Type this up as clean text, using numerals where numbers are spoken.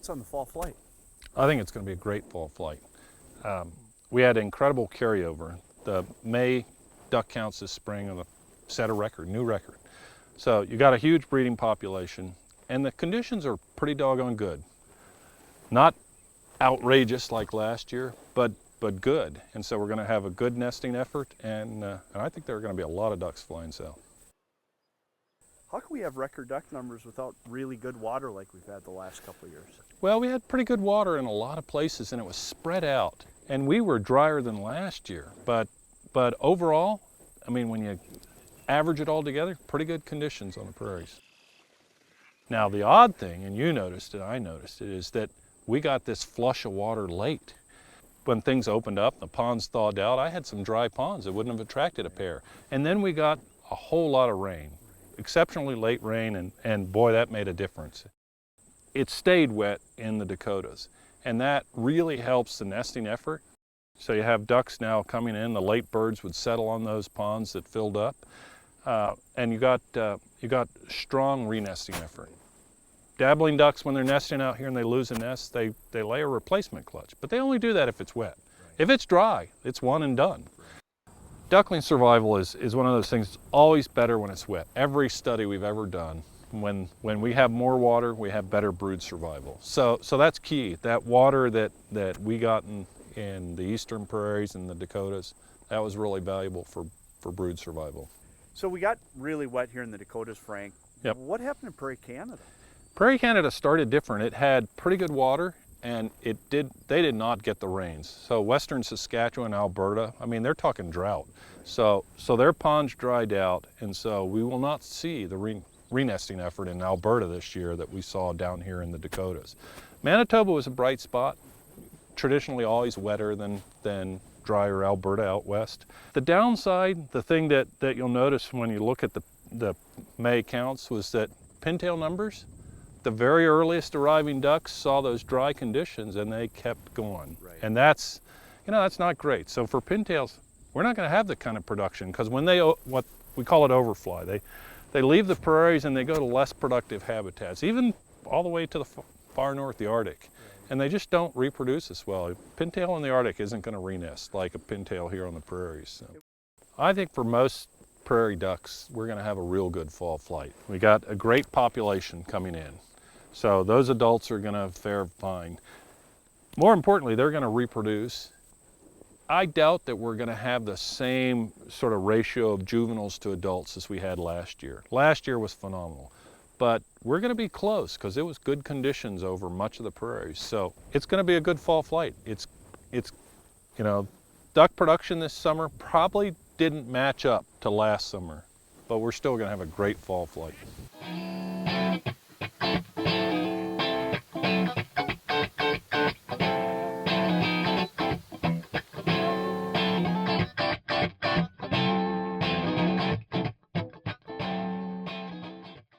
thoughts on the fall flight? I think it's going to be a great fall flight. We had incredible carryover. The May duck counts this spring set a record, new record. So you got a huge breeding population, and the conditions are pretty doggone good. Not outrageous like last year, but good. And so we're going to have a good nesting effort, and I think there are going to be a lot of ducks flying south. How can we have record duck numbers without really good water like we've had the last couple of years? Well, we had pretty good water in a lot of places, and it was spread out. And we were drier than last year, but overall, I mean, when you average it all together, pretty good conditions on the prairies. Now, the odd thing, and you noticed it, I noticed it, is that we got this flush of water late. When things opened up, the ponds thawed out, I had some dry ponds that wouldn't have attracted a pair. And then we got a whole lot of rain, exceptionally late rain, and boy, that made a difference. It stayed wet in the Dakotas, and that really helps the nesting effort. So you have ducks now coming in, the late birds would settle on those ponds that filled up, and you got strong re-nesting effort. Dabbling ducks, when they're nesting out here and they lose a nest, they lay a replacement clutch, but they only do that if it's wet. If it's dry, it's one and done. Duckling survival is one of those things that's always better when it's wet. Every study we've ever done, when we have more water, we have better brood survival. So that's key. That water that we got in the eastern prairies and the Dakotas, that was really valuable for brood survival. So we got really wet here in the Dakotas, Frank. Yep. What happened in Prairie Canada? Prairie Canada started different. It had pretty good water, and they did not get the rains. So western Saskatchewan, Alberta, I mean, they're talking drought. So their ponds dried out, and so we will not see the re-nesting effort in Alberta this year that we saw down here in the Dakotas. Manitoba was a bright spot, traditionally always wetter than drier Alberta out west. The downside, the thing that you'll notice when you look at the May counts, was that pintail numbers, the very earliest arriving ducks saw those dry conditions and they kept going. Right. And that's not great. So for pintails, we're not going to have the kind of production, because when what we call it overfly, they leave the prairies and they go to less productive habitats, even all the way to the far north, the Arctic. And they just don't reproduce as well. A pintail in the Arctic isn't going to re-nest like a pintail here on the prairies. So I think for most prairie ducks, we're going to have a real good fall flight. We got a great population coming in. So those adults are going to fare fine. More importantly, they're going to reproduce. I doubt that we're going to have the same sort of ratio of juveniles to adults as we had last year. Last year was phenomenal, but we're going to be close because it was good conditions over much of the prairies. So it's going to be a good fall flight. It's duck production this summer probably didn't match up to last summer, but we're still going to have a great fall flight.